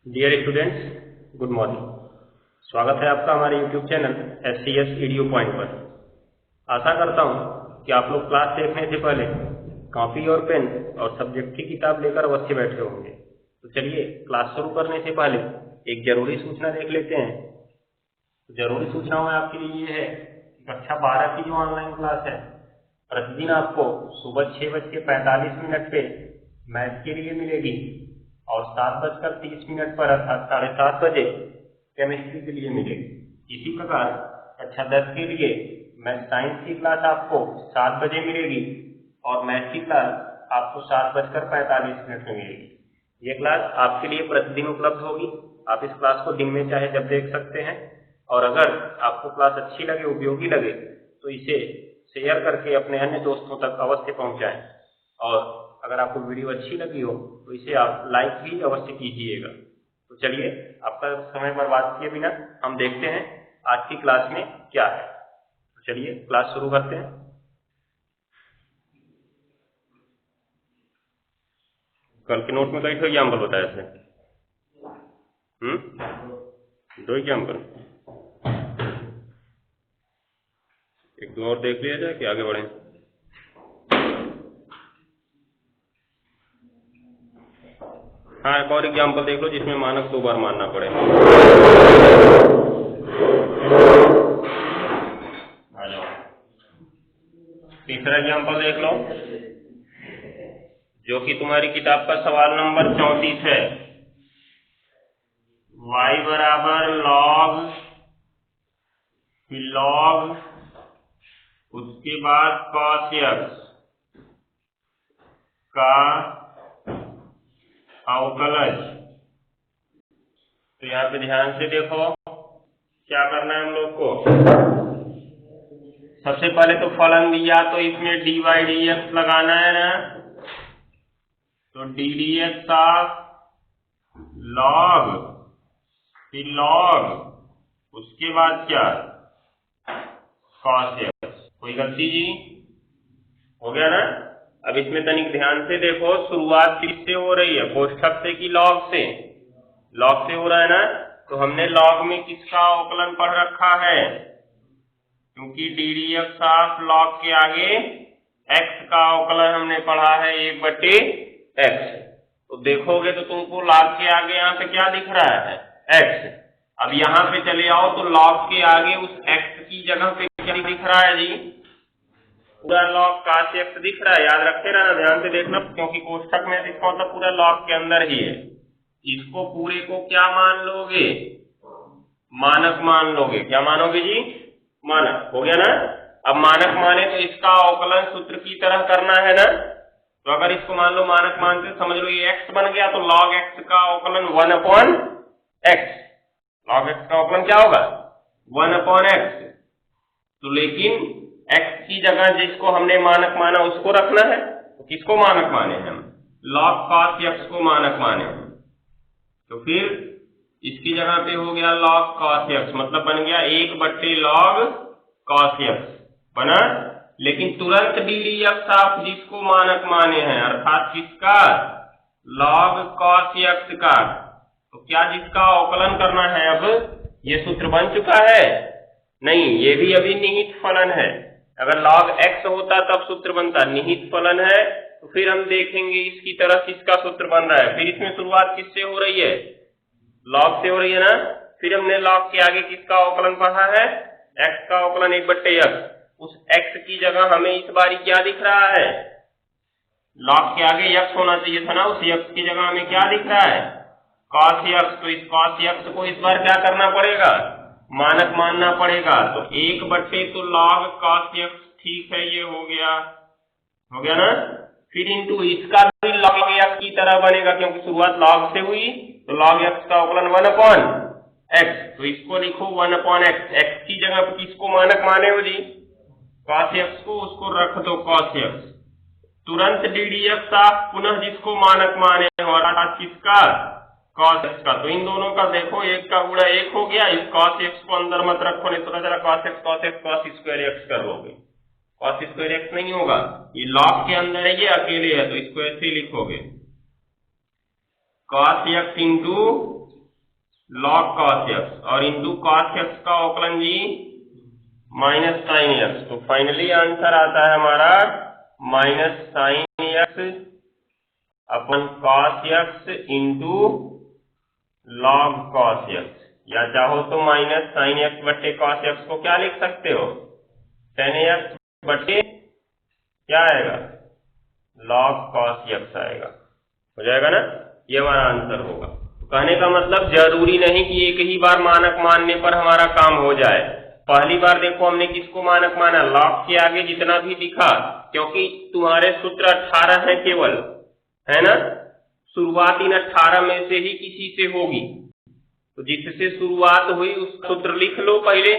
Dear students, good morning. स्वागत है आपका हमारे YouTube channel SCS video point पर। आशा करता हूं कि आप लोग क्लास देखने से पहले कॉपी और पेन और सब्जेक्ट की किताब लेकर अवश्य बैठे होंगे। तो चलिए क्लास शुरू करने से पहले एक जरूरी सूचना देख लेते हैं। जरूरी सूचना में आपके लिए ये है कि कक्षा 12 की जो ऑनलाइन क्लास है, प्रतिदिन आपको सुबह 6:45 पे मैथ के लिए मिलेगी और 7:30 पर अर्थात 7:30 बजे केमिस्ट्री के लिए मिलेगी। इसी प्रकार कक्षा 10 के लिए मैथ साइंस की क्लास आपको 7 बजे मिलेगी और मैथ की क्लास आपको 7:45 में मिलेगी। ये क्लास आपके लिए प्रतिदिन उपलब्ध होगी। आप इस क्लास को दिन में चाहे जब देख सकते हैं और अगर आपको क्लास अच्छी लगे, उपयोगी लगे, तो इसे शेयर करके अपने अन्य दोस्तों तक अवश्य पहुंचाएं। और अगर आपको वीडियो अच्छी लगी हो तो इसे आप लाइक भी अवश्य कीजिएगा। तो चलिए आपका समय बर्बाद किए बिना हम देखते हैं आज की क्लास में क्या है। तो चलिए क्लास शुरू करते हैं। कल के नोट में कई एग्जाम्पल बताए थे। 2 एग्जाम्पल, एक दो और देख लिया जाए कि आगे बढ़े। हाँ, एक और एग्जाम्पल देख लो जिसमें मानक 2 बार मानना पड़े। आ जाओ, तीसरा एग्जाम्पल देख लो जो कि तुम्हारी किताब का सवाल नंबर 34 है। y बराबर log उसके बाद cos x का अवकलज। तो यहाँ पे ध्यान से देखो क्या करना है हम लोग को। सबसे पहले तो फलन दिया तो इसमें dy dx लगाना है ना, तो d dx ऑफ log, फिर log उसके बाद क्या cos x। कोई गलती जी? हो गया ना। अब इसमें तनिक ध्यान से देखो, शुरुआत किससे हो रही है, कोष्ठक से कि लॉग से? लॉग से हो रहा है ना। तो हमने लॉग में किसका अवकलन पढ़ रखा है? क्योंकि D D x of log के आगे x का अवकलन हमने पढ़ा है 1/x। तो देखोगे तो तुमको लॉग के आगे यहाँ पे क्या दिख रहा है? x। अब यहाँ पे चले आओ तो लॉग के आगे उस x की जगह पे क्या दिख रहा है जी? पूरा लॉग cos x दिख रहा है। याद रखते रहना, ध्यान से देखना, क्योंकि कोष्ठक में इसका मतलब पूरा लॉग के अंदर ही है। इसको पूरे को क्या मान लोगे? मानक मान लोगे। क्या मानोगे जी? मानक। हो गया ना। अब मानक माने तो इसका अवकलन सूत्र की तरह करना है ना। तो अगर इसको मान लो मानक मानते समझ लो ये x बन गया, तो log x का अवकलन 1/x। log x का अवकलन क्या होगा? 1/x। तो लेकिन x की जगह जिसको हमने मानक माना उसको रखना है। तो किसको मानक माने हम? log cos x को मानक माने। तो फिर इसकी जगह पे हो गया log cos x, मतलब बन गया 1/log cos x बना। लेकिन तुरंत डी डी एक्स आप जिसको मानक माने हैं, अर्थात किसका? log cos x का। तो क्या जिसका अवकलन करना है? अब ये सूत्र बन चुका है? नहीं, ये भी अभी निहित फलन है। अगर log x होता तब सूत्र बनता। निहित फलन है तो फिर हम देखेंगे इसकी तरह किसका सूत्र बन रहा है। फिर इसमें शुरुआत किससे हो रही है? log से हो रही है ना। फिर हमने log के आगे किसका अवकलन पढ़ा है? x का अवकलन 1/x। उस x की जगह हमें इस बारी क्या दिख रहा है? log के आगे x होना चाहिए था ना, उस x की जगह हमें क्या दिख रहा है? cos x। तो इस cos x को इस बार क्या करना पड़ेगा? मानक मानना पड़ेगा। तो 1/, तो log cos x, ठीक है, ये हो गया ना। फिर इंटू इसका भी log x की तरह बनेगा, क्योंकि शुरुआत log से हुई, तो log x का अवकलन 1/x। तो इसको लिखो 1/x। x की जगह पर किसको मानक माने हो जी? cos x को, उसको रख दो cos x। तुरंत डी डी एक्स आप पुनः जिसको मानक माने हो, अर्थात किसका? cos x का। तो इन दोनों का देखो, एक का गुणा 1 हो गया। इस cos x को अंदर मत रखो, नहीं तो जरा cos x cos square x कर लोगे। cos स्क्वायर x नहीं होगा, ये log के अंदर है, ये अकेले है, तो इसको ऐसे लिखोगे cos x into log cos x और इंटू cos x का अवकलन जी माइनस साइन x। तो फाइनली आंसर आता है हमारा माइनस साइन x अपन cos x into log cos x, या चाहो तो माइनस साइन x बट्टे cos x को क्या लिख सकते हो, tan x बट्टे क्या आएगा, log cos x आएगा। हो जाएगा ना, ये हमारा आंसर होगा। कहने का मतलब जरूरी नहीं कि एक ही बार मानक मानने पर हमारा काम हो जाए। पहली बार देखो हमने किसको मानक माना, log के आगे जितना भी दिखा, क्योंकि तुम्हारे सूत्र 18 है केवल, है ना, शुरुआत इन 18 में से ही किसी से होगी। तो जिससे शुरुआत हुई उसका सूत्र लिख लो पहले,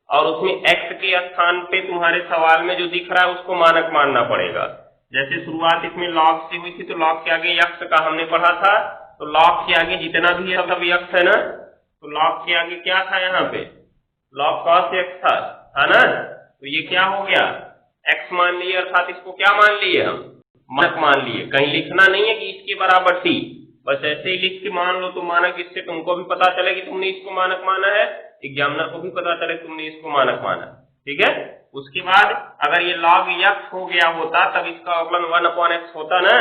और उसमें x के स्थान पे तुम्हारे सवाल में जो दिख रहा है उसको मानक मानना पड़ेगा। जैसे शुरुआत इसमें log से हुई थी तो log के आगे x का हमने पढ़ा था, तो log के आगे जितना भी है सब x है ना, तो log के आगे क्या था, यहाँ पे log cos x था, है ना। तो ये क्या हो गया, x मान लिए, अर्थात इसको क्या मान लिए, हम मानक मान लिए। कहीं लिखना नहीं है कि इसके बराबर t, बस ऐसे ही लिख के मान लो तो मानक, इससे तुमको भी पता चले कि तुमने इसको मानक माना है, एग्जामिनर को भी पता चले तुमने इसको मानक माना, ठीक है। उसके बाद अगर ये log x हो गया होता तब इसका अवकलन 1/x होता ना,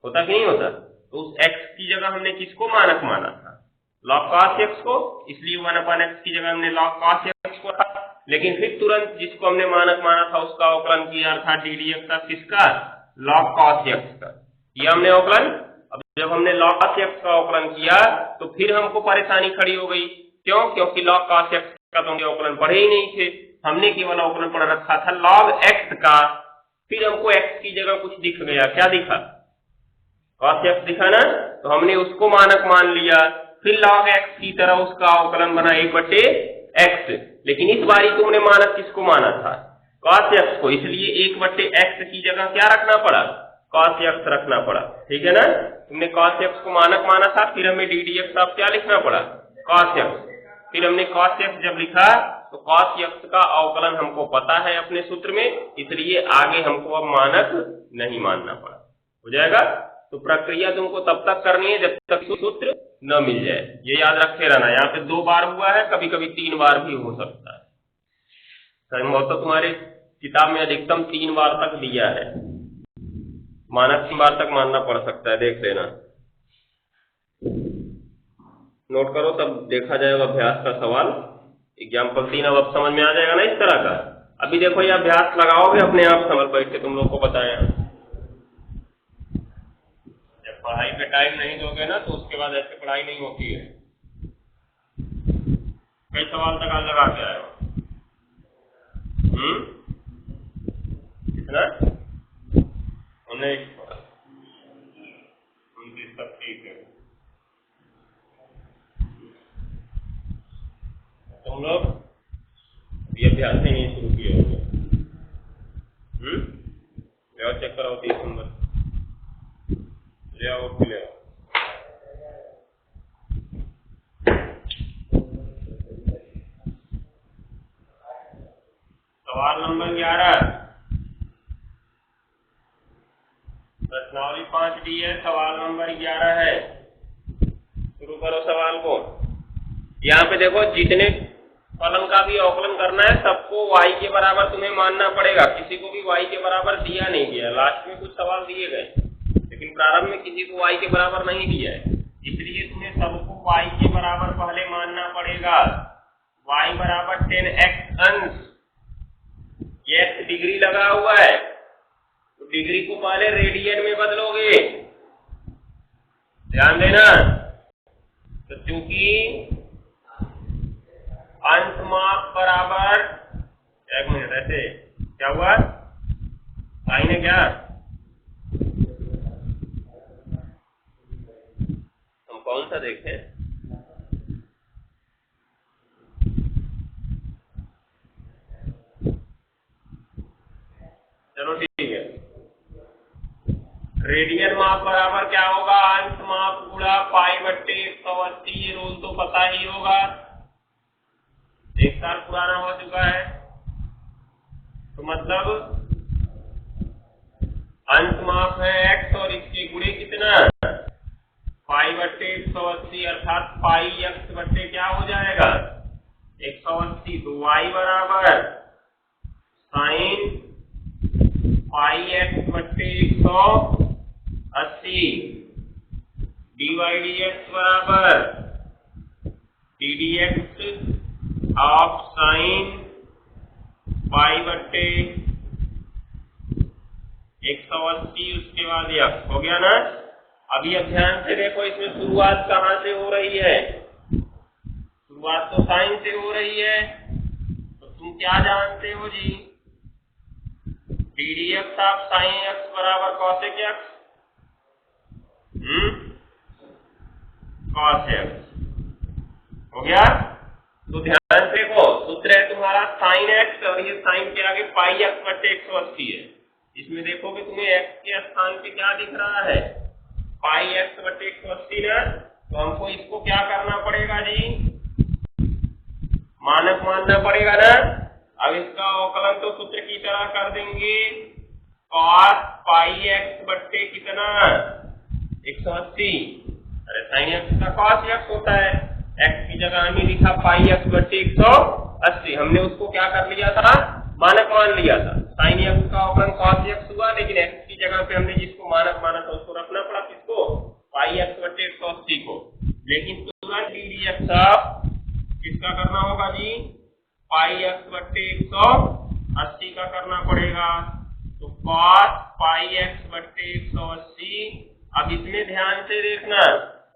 होता कि नहीं होता। तो उस x की जगह हमने किसको मानक माना था, log cos x को, इसलिए 1/x की जगह हमने log cos x को रखा। लेकिन फिर तुरंत जिसको हमने मानक माना था उसका अवकलन किया, अर्थात डी डी एक्स का, किसका, log cos x का, ये हमने अवकलन। अब जब हमने log cos x का अवकलन किया तो फिर हमको परेशानी खड़ी हो गई, क्यों, क्योंकि log cos x का तो हमने अवकलन पढ़े ही नहीं थे, हमने केवल अवकलन पढ़ रखा था log x का। फिर हमको x की जगह कुछ दिख गया, क्या दिखा, cos x दिखा ना, तो हमने उसको मानक मान लिया। फिर log x की तरह उसका अवकलन बना 1/x, लेकिन इस बारी तुमने मानक किसको माना था, cos x को, इसलिए 1/x की जगह क्या रखना पड़ा, cos x रखना पड़ा, ठीक है ना। तुमने cos x को मानक माना था, फिर हमें डी डी एक्स अब क्या लिखना पड़ा, cos x। फिर हमने cos x जब लिखा तो cos x का अवकलन हमको पता है अपने सूत्र में, इसलिए आगे हमको अब मानक नहीं मानना पड़ा। हो जाएगा। तो प्रक्रिया तुमको तब तक करनी है जब तक सूत्र न मिल जाए, ये याद रखे रहना। यहाँ पे 2 बार हुआ है, कभी कभी 3 बार भी हो सकता है। संभवतः तो तुम्हारे किताब में अधिकतम 3 बार तक दिया है, मानक 3 बार तक मानना पड़ सकता है, देख लेना, नोट करो, तब देखा जाएगा अभ्यास का सवाल। एग्जाम्पल 3 अब समझ में आ जाएगा ना इस तरह का। अभी देखो ये अभ्यास लगाओगे अपने आप, समझ बैठ के तुम लोग को बताया। जब पढ़ाई पे टाइम नहीं दोगे ना तो उसके बाद ऐसे पढ़ाई नहीं होती है। कई सवाल तक आज लगा के आए हो, कितना 19, 29 तक, ठीक है। तुम लोग अभी अभ्यास ही नहीं शुरू किए होंगे, ले आओ, चेक कराओ 30 नंबर, ले आओ, ले आओ। सवाल नंबर 11, प्रश्नावली 5D है, सवाल नंबर 11 है। शुरू करो सवाल को। यहाँ पे देखो, जितने फलन का भी अवकलन करना है सबको y के बराबर तुम्हें मानना पड़ेगा। किसी को भी y के बराबर दिया नहीं गया, लास्ट में कुछ सवाल दिए गए, लेकिन प्रारंभ में किसी को y के बराबर नहीं दिया है, इसलिए तुम्हें सबको y के बराबर पहले मानना पड़ेगा। y बराबर 10x अंश, ये x डिग्री लगा हुआ है तो डिग्री को पहले रेडियन में बदलोगे, ध्यान देना। तो चूंकि अंश माप बराबर, एक मिनट, ऐसे क्या हुआ, साइन है क्या, हम कौन सा देखें, चलो ठीक है। रेडियन माप बराबर क्या होगा, अंश माप गुणा π/180, ये रूल तो पता ही होगा, 1 साल पुराना हो चुका है। तो मतलब अंश माप है x और इसके गुणे कितना, π/180, 1/180 अर्थात पाई x बट्टे क्या हो जाएगा 180। तो y बराबर साइन पाई x बट्टे 180 dy dx बराबर ddx ऑफ साइन पाई बट्टे 180 उसके बाद x हो गया ना। अभी अब ध्यान से देखो इसमें शुरुआत कहाँ से हो रही है, शुरुआत तो साइन से हो रही है। तो तुम क्या जानते हो जी ddx ऑफ साइन x बराबर cosec x cos x हो गया। तो ध्यान से देखो सूत्र है तुम्हारा साइन x और ये साइन के आगे पाई x बट्टे 180 है। इसमें देखोगे तुम्हें x के स्थान पे क्या दिख रहा है पाई x बट्टे 180 ना। तो हमको इसको क्या करना पड़ेगा जी मानक मानना पड़ेगा ना। अब इसका अवकलन तो सूत्र की तरह कर देंगे cos पाई x बट्टे कितना 180। अरे साइन x का cos x होता है, x की जगह हमने लिखा पाई x बट्टे 180। हमने उसको क्या कर लिया था मानक मान लिया था। साइन x का अवकलन cos x हुआ, लेकिन x की जगह पे हमने जिसको मानक माना था उसको रखना पड़ा किसको पाई x बट्टे 180 को। लेकिन तुरंत ddx किसका करना होगा जी पाई x बट्टे 180 का करना पड़ेगा। तो cos पाई x बट्टे 180। अब इसमें ध्यान से देखना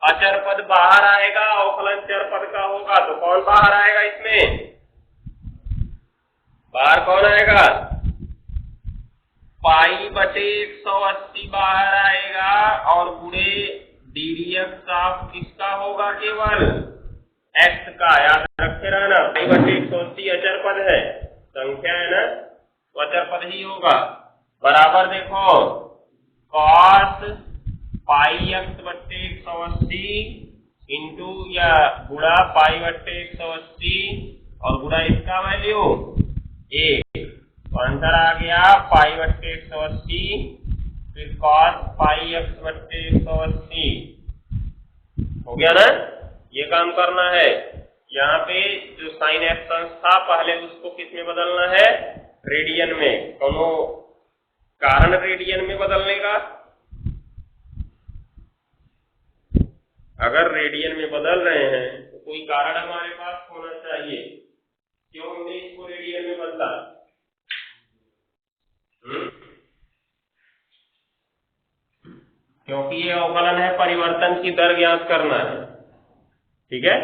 अचर पद बाहर आएगा, अवकलन चर पद का होगा। तो कौन बाहर आएगा इसमें, बाहर कौन आएगा पाई बटे 180 बाहर आएगा और गुणे ddx ऑफ किसका होगा केवल x का। याद रखे रहना पाई बटे 180 अचर पद है, संख्या है ना, तो अचर पद ही होगा। बराबर देखो cos पाई x बट्टे 180 इंटू या गुणा पाई बट्टे 180 और गुणा इसका वैल्यू 1। तो आंसर आ गया पाई बट्टे 180 फिर cos पाई x बट्टे 180 हो गया ना। ये काम करना है। यहाँ पे जो साइन एक्शन था पहले उसको किस में बदलना है रेडियन में। दोनों कारण रेडियन में बदलने का, अगर रेडियन में बदल रहे हैं तो कोई कारण हमारे पास होना चाहिए क्यों हमने इसको रेडियन में बदला। क्योंकि ये अवकलन है परिवर्तन की दर ज्ञात करना है, ठीक है।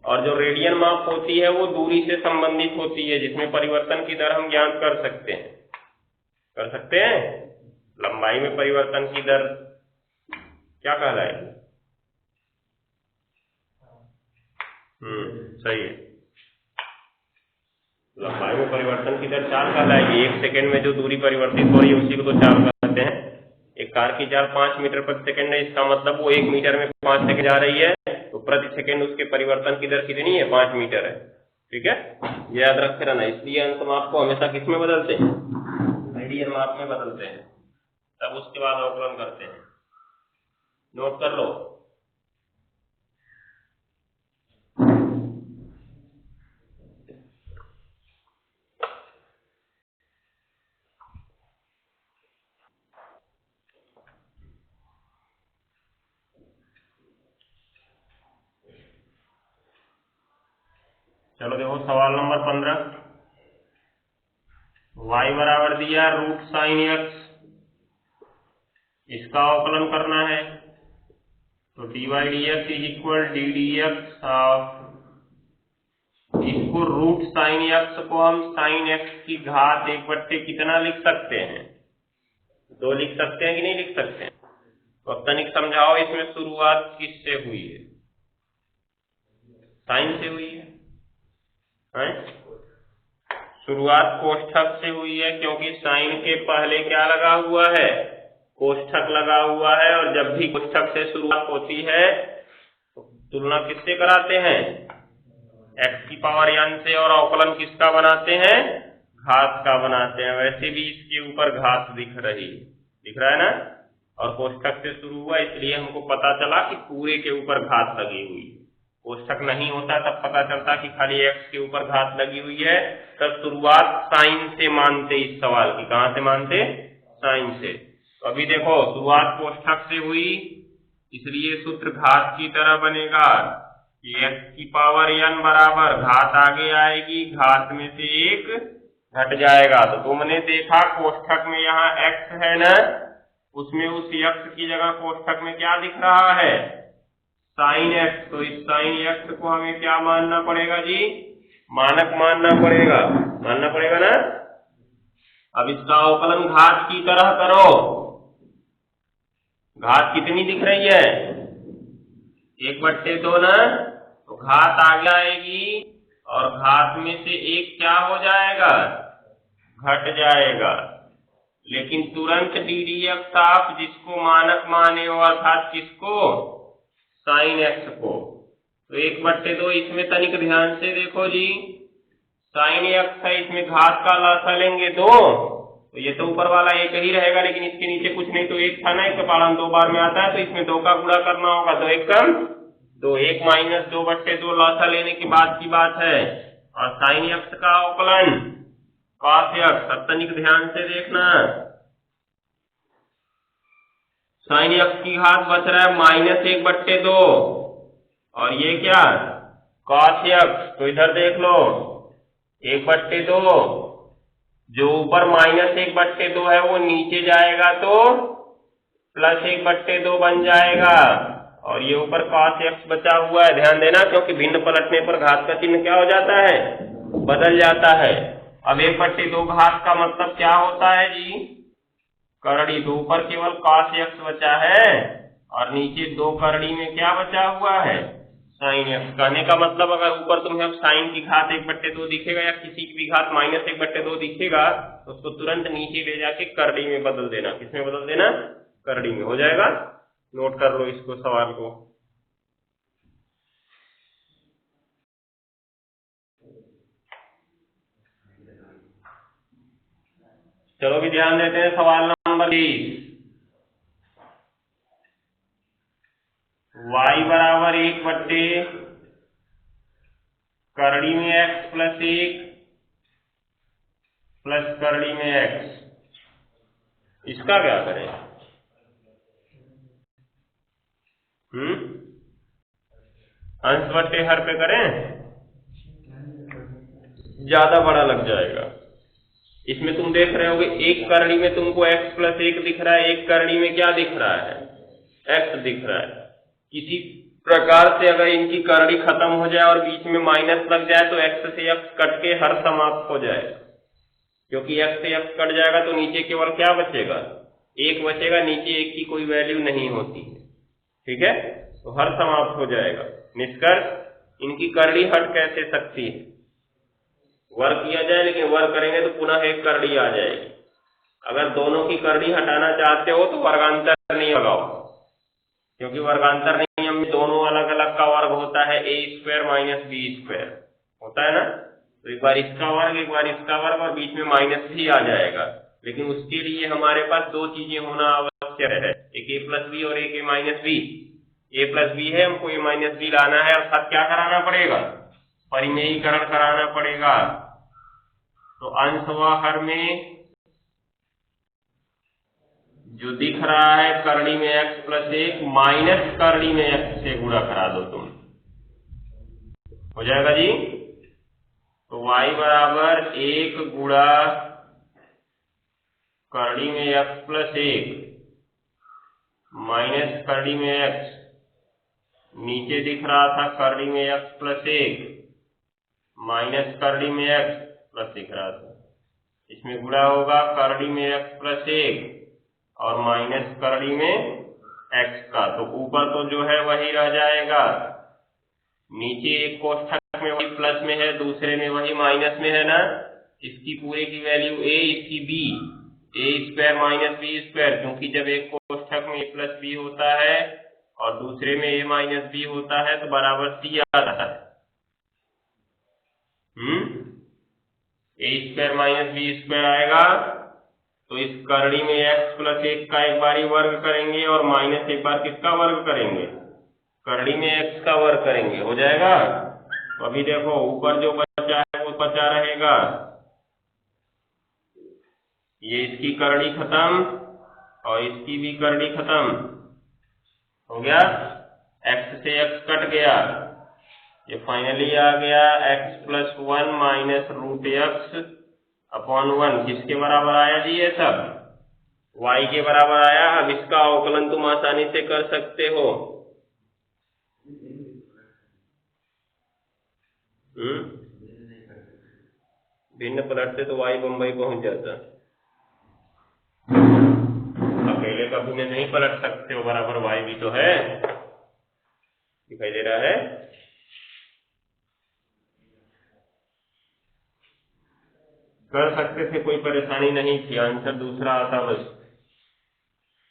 और जो रेडियन माप होती है वो दूरी से संबंधित होती है, जिसमें परिवर्तन की दर हम ज्ञात कर सकते हैं। लंबाई में परिवर्तन की दर क्या कहलाएगी, सही है। लंबाई में परिवर्तन की दर 4 कहलाएगी। 1 सेकेंड में जो दूरी परिवर्तित हो रही है उसी को तो 4 कहते हैं। एक कार की चाल 5 मीटर प्रति सेकंड है, इसका मतलब वो 1 मीटर में 5 सेकंड जा रही है, तो प्रति सेकंड उसके परिवर्तन की दर कितनी है 5 मीटर है, ठीक है। ये याद रखे रहना। इसलिए अंत माप को हमेशा किस में बदलते हैं रेडियन माप में बदलते हैं, तब उसके बाद अवकलन करते हैं। नोट कर लो। चलो देखो सवाल नंबर 15। y बराबर दिया रूट साइन x, इसका अवकलन करना है। तो dy dx is equal D D x of, इसको रूट साइन x को हम साइन x की घात 1 बट्टे कितना लिख सकते हैं 2 लिख सकते हैं कि नहीं लिख सकते हैं। तो अब तनिक समझाओ इसमें शुरुआत किससे हुई है, साइन से हुई है। शुरुआत कोष्ठक से हुई है, क्योंकि साइन के पहले क्या लगा हुआ है कोष्ठक लगा हुआ है। और जब भी कोष्ठक से शुरुआत होती है तो तुलना किससे कराते हैं x की पावर n से, और अवकलन किसका बनाते हैं घात का बनाते हैं। वैसे भी इसके ऊपर घात दिख रहा है ना, और कोष्ठक से शुरू हुआ, इसलिए हमको पता चला कि पूरे के ऊपर घात लगी हुई है। कोष्ठक नहीं होता तब पता चलता कि खाली x के ऊपर घात लगी हुई है। तब शुरुआत साइन से मानते इस सवाल की। कहां से मानते? साइन से। तो अभी देखो शुरुआत कोष्ठक से हुई, इसलिए सूत्र घात की तरह बनेगा कि x की पावर n बराबर घात आगे आएगी, घात में से एक घट जाएगा। तो तुमने देखा कोष्ठक में यहाँ x है ना, उसमें उस x की जगह कोष्ठक में क्या दिख रहा है? Sine x। तो इस साइन x को हमें क्या मानना पड़ेगा जी? मानक मानना पड़ेगा। मानना पड़ेगा ना। अब इसका अवकलन घात की तरह करो। घात कितनी दिख रही है? 1/2 ना। तो घात आगे आएगी और घात में से एक क्या हो जाएगा? घट जाएगा। लेकिन तुरंत ddx आप जिसको मानक माने हो, अर्थात किसको? साइन x को। तो 1/2 इसमें तनिक ध्यान से देखो जी, साइन x है, इसमें घात का लासा लेंगे 2, तो ये तो ऊपर वाला एक ही रहेगा, लेकिन इसके नीचे कुछ नहीं तो एक था ना, एक पालन 2 बार में आता है, तो इसमें 2 का गुणा करना होगा। तो 1 कम 2, 1 - 2/2 लासा लेने के बाद की बात है। और साइन x का अवकलन cos x। अब तनिक ध्यान से देखना, साइन x की घात बच रहा है -1/2 और ये क्या? cos x। तो इधर देख लो 1/2, जो ऊपर -1/2 है वो नीचे जाएगा तो +1/2 बन जाएगा, और ये ऊपर cos x बचा हुआ है। ध्यान देना, क्योंकि भिन्न पलटने पर घात का चिन्ह क्या हो जाता है? बदल जाता है। अब 1/2 घात का मतलब क्या होता है जी? करड़ी। तो ऊपर केवल cos x बचा है और नीचे 2 करड़ी में क्या बचा हुआ है? Sine x। कहने का मतलब अगर ऊपर तुम्हें अब साइन की घात 1/2 दिखेगा या किसी की भी घात -1/2 दिखेगा, तो उसको तुरंत नीचे ले जाके करड़ी में बदल देना। किसमें बदल देना? करड़ी में। हो जाएगा। नोट कर लो इसको, सवाल को। चलो भी ध्यान देते हैं सवाल नंबर 20। y बराबर 1/, करड़ी में x + 1 प्लस करड़ी में x। इसका क्या करें? अंश बट्टे हर पे करें, ज्यादा बड़ा लग जाएगा। इसमें तुम देख रहे होगे एक करड़ी में तुमको x + 1 दिख रहा है, एक करड़ी में क्या दिख रहा है? x दिख रहा है। किसी प्रकार से अगर इनकी करड़ी खत्म हो जाए और बीच में माइनस लग जाए तो x से x कट के हर समाप्त हो जाएगा, क्योंकि x से x कट जाएगा तो नीचे केवल क्या बचेगा? 1 बचेगा। नीचे 1 की कोई वैल्यू नहीं होती है। ठीक है, तो हर समाप्त हो जाएगा। निष्कर्ष, इनकी करड़ी हट कैसे सकती है? वर्ग किया जाए, लेकिन वर्ग करेंगे तो पुनः एक करड़ी आ जाएगी। अगर दोनों की करड़ी हटाना चाहते हो तो वर्गांतर नहीं लगाओ, क्योंकि वर्गांतर नियम में दोनों अलग अलग का वर्ग होता है, a² - b² होता है ना। तो एक बार इसका वर्ग, एक बार इसका वर्ग, और बीच में माइनस भी आ जाएगा। लेकिन उसके लिए हमारे पास 2 चीजें होना आवश्यक है, एक a + b और एक a - b। a + b है, हमको a - b लाना है, अर्थात क्या कराना पड़ेगा? परिमेयीकरण कराना पड़ेगा। तो अंश व हर में जो दिख रहा है करड़ी में x + 1 माइनस करड़ी में x से गुणा करा दो तुम। हो जाएगा जी। तो y बराबर 1 गुणा करड़ी में x + 1 माइनस करड़ी में x, नीचे दिख रहा था करड़ी में x + 1 माइनस करड़ी में x प्लस दिख रहा था, इसमें गुणा होगा करड़ी में x + 1 और माइनस करड़ी में x का। तो ऊपर तो जो है वही रह जाएगा, नीचे एक कोष्ठक में वही प्लस में है, दूसरे में वही माइनस में है ना। इसकी पूरे की वैल्यू a, इसकी b, a² - b², क्योंकि जब एक कोष्ठक में a + b होता है और दूसरे में a - b होता है तो बराबर c आता है। a² - b² आएगा तो इस करड़ी में x प्लस 1 का एक बार ही वर्ग करेंगे और माइनस एक बार किसका वर्ग करेंगे, करड़ी में x का वर्ग करेंगे, हो जाएगा। तो अभी देखो ऊपर जो बचा है वो बचा रहेगा, ये इसकी करड़ी खत्म और इसकी भी करड़ी खत्म, हो गया। x से x कट गया, ये फाइनली आ गया x plus 1 minus root x upon 1, किसके बराबर आया जी, ये सब y के बराबर आया। अब इसका अवकलन तुम आसानी से कर सकते हो। भिन्न पलटते तो y बम्बई पहुंच जाता, अकेले का भिन्न नहीं पलट सकते हो, बराबर y भी तो है, दिखाई दे रहा है। कर सकते थे, कोई परेशानी नहीं थी, आंसर दूसरा आता, बस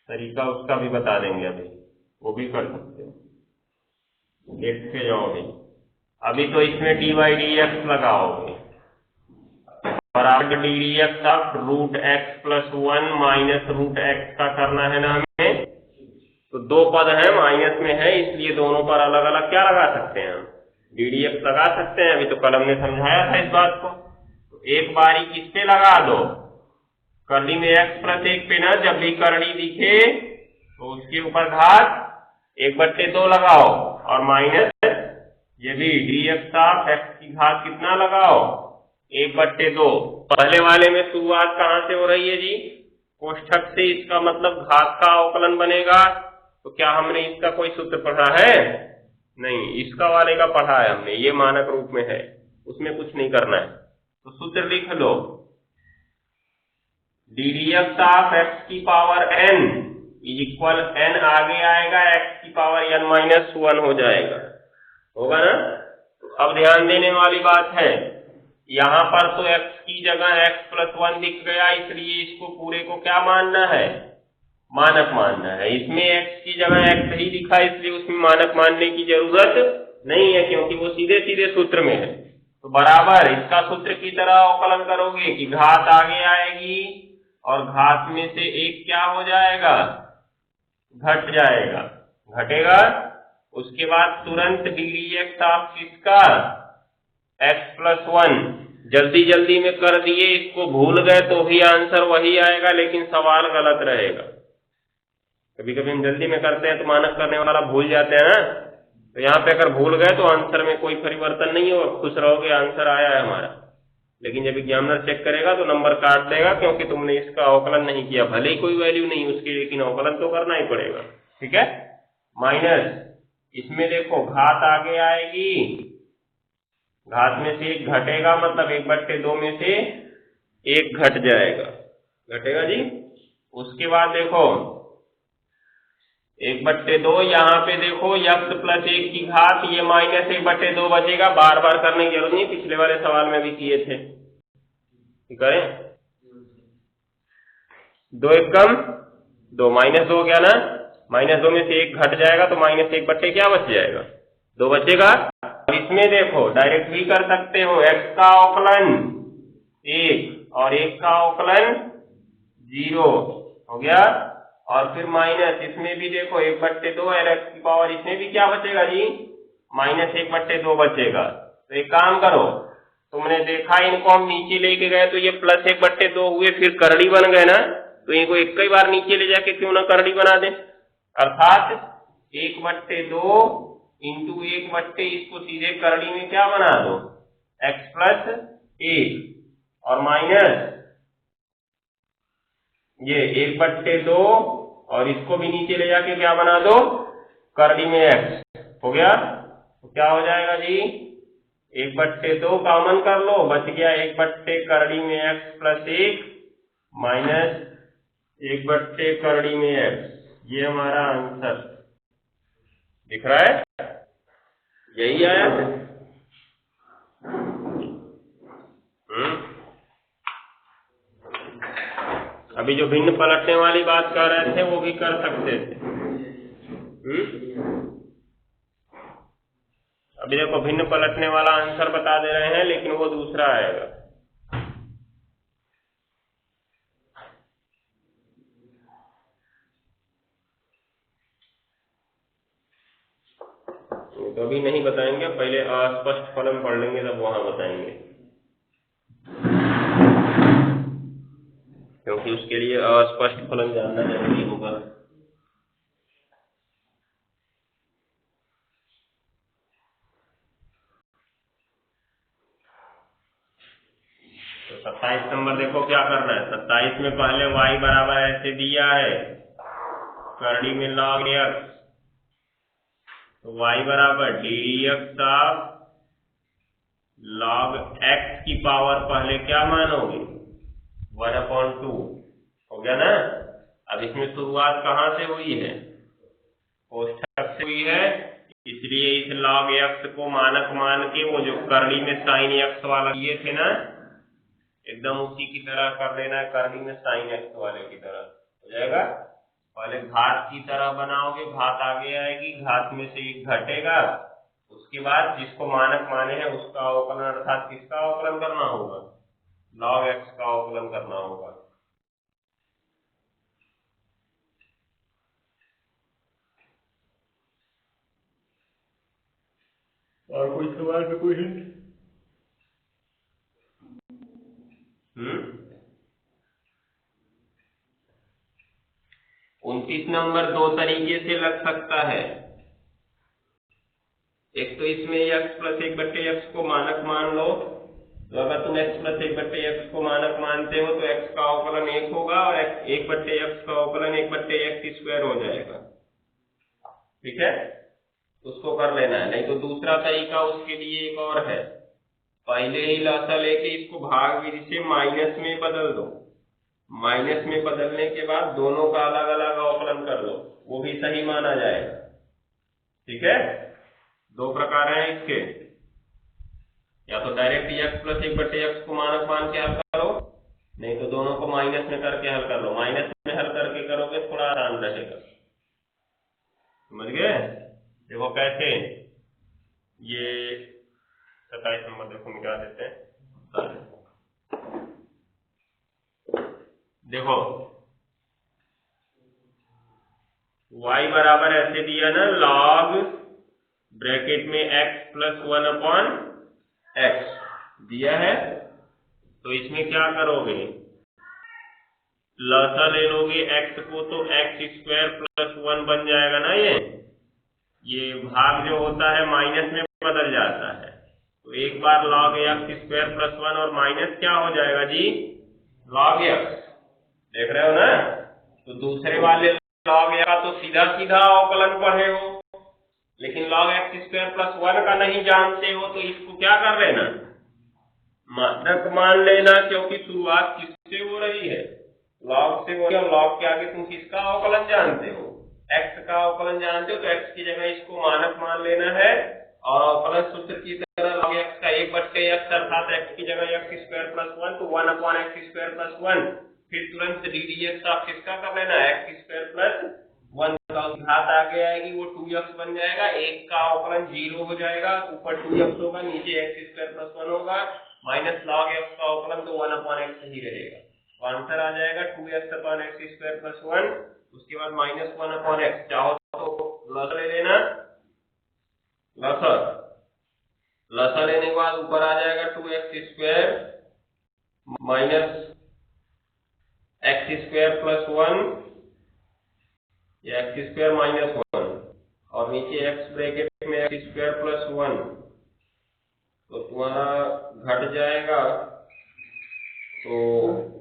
तरीका उसका भी बता देंगे, अभी वो भी कर सकते हो, देखते जाओगे। अभी तो इसमें dy dx लगाओगे, बराबर dy dx of root x plus 1 minus root x का करना है ना हमें। तो दो पद है, माइनस में है, इसलिए दोनों पर अलग अलग क्या लगा सकते हैं, हम डी dx लगा सकते हैं। अभी तो कलम ने समझाया था इस बात को। तो एक बारी किस पे लगा दो, करड़ी में x प्लस 1 पे ना, जब भी करड़ी दिखे तो उसके ऊपर घात 1/2 लगाओ और माइनस ये भी dx ऑफ x की घात कितना लगाओ, 1/2। पहले वाले में शुरुआत कहां से हो रही है जी, कोष्ठक से, इसका मतलब घात का अवकलन बनेगा। तो क्या हमने इसका कोई सूत्र पढ़ा है, नहीं, इसका वाले का पढ़ा है हमने, ये मानक रूप में है, उसमें कुछ नहीं करना है। तो सूत्र लिख लो, डी dx ऑफ x की power n is equal, n आगे आएगा, x की पावर n माइनस 1 हो जाएगा, होगा ना। तो अब ध्यान देने वाली बात है, यहाँ पर तो x की जगह x प्लस 1 दिख गया, इसलिए इसको पूरे को क्या मानना है, मानक मानना है। इसमें x की जगह x ही दिखा, इसलिए उसमें मानक मानने की जरूरत नहीं है, क्योंकि वो सीधे सीधे सूत्र में है। तो बराबर इसका सूत्र की तरह अवकलन करोगे कि घात आगे आएगी और घात में से एक क्या हो जाएगा, घट जाएगा, घटेगा। उसके बाद तुरंत डी dx ऑफ किसका, x प्लस 1, जल्दी जल्दी में कर दिए, इसको भूल गए तो भी आंसर वही आएगा, लेकिन सवाल गलत रहेगा। कभी कभी हम जल्दी में करते हैं तो मानक करने वाला भूल जाते हैं ना, तो यहाँ पे अगर भूल गए तो आंसर में कोई परिवर्तन नहीं होगा, खुश रहोगे आंसर आया है हमारा। लेकिन जब एग्जामिनर चेक करेगा तो नंबर काट देगा, क्योंकि तुमने इसका अवकलन नहीं किया, भले ही कोई वैल्यू नहीं उसकी, लेकिन अवकलन तो करना ही पड़ेगा, ठीक है। माइनस इसमें देखो घात आगे आएगी, घात में से एक घटेगा, मतलब 1/2 में से एक घट जाएगा, घटेगा जी। उसके बाद देखो 1/2, यहाँ पे देखो x प्लस 1 की घात, ये माइनस 1/2 बचेगा, बार बार करने की जरूरत नहीं, पिछले वाले सवाल में भी किए थे, करें 2 1 कम 2, -2 हो गया ना, -2 में से एक घट जाएगा, तो माइनस 1/2 क्या बच जाएगा, 2 बचेगा। इसमें देखो डायरेक्ट भी कर सकते हो, x का अवकलन 1 और 1 का अवकलन 0 हो गया, और फिर माइनस इसमें भी देखो 1/2 और x की पावर, इसमें भी क्या बचेगा जी, -1/2 बचेगा। तो एक काम करो, तुमने देखा इनको हम नीचे लेके गए तो ये प्लस 1/2 हुए, फिर करड़ी बन गए ना, तो इनको एक ही बार नीचे ले जाके क्यों ना करड़ी बना दे, अर्थात 1/2 इंटू 1/, इसको सीधे करड़ी में क्या बना दो, x प्लस 1 और माइनस ये 1/2 और इसको भी नीचे ले जाके क्या बना दो, करड़ी में x, हो गया। तो क्या हो जाएगा जी, 1/2 कॉमन कर लो, बच गया 1/, करड़ी में x प्लस 1 माइनस 1/, करड़ी में x, ये हमारा आंसर दिख रहा है, यही आया है। अभी जो भिन्न पलटने वाली बात कर रहे थे वो भी कर सकते थे। अभी देखो भिन्न पलटने वाला आंसर बता दे रहे हैं, लेकिन वो दूसरा आएगा। तो अभी नहीं बताएंगे, पहले अस्पष्ट फलन पढ़ लेंगे तब वहां बताएंगे, क्योंकि उसके लिए अस्पष्ट फलन जानना जरूरी होगा। तो 27 नंबर देखो क्या करना है। 27 में पहले y बराबर ऐसे दिया है, करड़ी में log x, तो y बराबर ddx ऑफ log x की पावर पहले क्या मानोगे 1/2 हो गया ना। अब इसमें शुरुआत कहाँ से हुई है, कोष्ठक से हुई है, इसलिए इस log x को मानक मान के वो जो करड़ी में sin x वाला किए थे ना, एकदम उसी की तरह कर लेना है, करड़ी में sin x वाले की तरह हो जाएगा। पहले घात की तरह बनाओगे, घात आगे आएगी, घात में से एक घटेगा, उसके बाद जिसको मानक माने हैं उसका अवकलन, अर्थात किसका अवकलन करना होगा, log x का अवकलन करना होगा। और कोई सवाल पे कोई हिंट? 29 नंबर दो तरीके से लग सकता है। एक तो इसमें x प्लस 1/x को मानक मान लो, तो अगर तुम x प्लस 1/x को मानक मानते हो तो x का अवकलन 1 होगा और 1/x का अवकलन 1/x² हो जाएगा, ठीक है, उसको कर लेना है। नहीं तो दूसरा तरीका उसके लिए एक और है, पहले ही लसा लेके इसको भाग विधि से माइनस में बदल दो, माइनस में बदलने के बाद दोनों का अलग अलग अवकलन कर लो, वो भी सही माना जाएगा, ठीक है। दो प्रकार हैं इसके, या तो डायरेक्ट x प्लस 1/x को मानक मान के हल करो, नहीं तो दोनों को माइनस में करके हल कर लो। माइनस में हल करके करोगे थोड़ा आसान रहेगा, समझ गए। देखो कैसे, ये 27 नंबर देखो मिटा देते हैं। देखो y बराबर ऐसे दिया ना, log ब्रैकेट में x प्लस 1/x दिया है, तो इसमें क्या करोगे, लसा ले लोगे x को, तो x² प्लस 1 बन जाएगा ना, ये भाग जो होता है माइनस में बदल जाता है, तो एक बार log x² प्लस 1 और माइनस क्या हो जाएगा जी, log x, देख रहे हो ना। तो दूसरे वाले log x का तो सीधा सीधा अवकलन पढ़े हो, लेकिन log x² प्लस 1 का नहीं जानते हो, तो इसको क्या कर लेना, मानक मान लेना, क्योंकि शुरुआत किससे हो रही है, log से हो रही है, log के आगे तुम किसका अवकलन जानते हो, x का अवकलन जानते हो, तो x की जगह इसको मानक मान लेना है, और अवकलन सूत्र की तरह log x का 1/x अर्थात x की जगह x² प्लस 1, तो 1/x² प्लस 1, फिर तुरंत ddx आप किसका कर लेना, x² प्लस 1 का घात आगे आएगी, वो 2x बन जाएगा, एक का अवकलन 0 हो जाएगा, ऊपर 2x होगा, नीचे x² प्लस 1 होगा, माइनस log x का अवकलन तो 1/x ही रहेगा, तो आंसर आ जाएगा 2x/x² प्लस 1, उसके बाद माइनस 1/x, चाहो तो लसा ले लेना, लसा लेने के बाद ऊपर आ जाएगा 2x² माइनस x² प्लस 1 या x² माइनस 1, और नीचे x ब्रैकेट में x² प्लस 1, तो तुम्हारा घट जाएगा, तो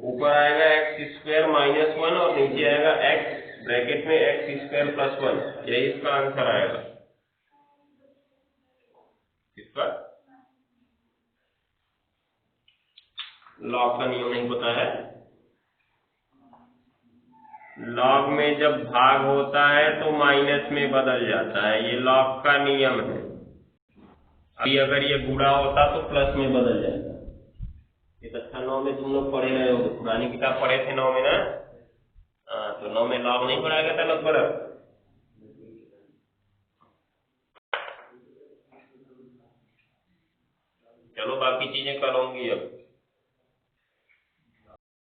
ऊपर आएगा x² माइनस 1 और नीचे आएगा x ब्रैकेट में x² प्लस 1, यही इसका आंसर आएगा। इसका लॉग का नियम नहीं पता है, लॉग में जब भाग होता है तो माइनस में बदल जाता है, ये लॉग का नियम है। अभी अगर ये गुणा होता तो प्लस में बदल जाता। ये कक्षा 9 में तुम लोग पढ़े रहे हो, पुरानी किताब पढ़े थे 9 में ना, तो 9 में लॉग नहीं पढ़ाया गया था लगभग। चलो बाकी चीजें कल होंगी अब।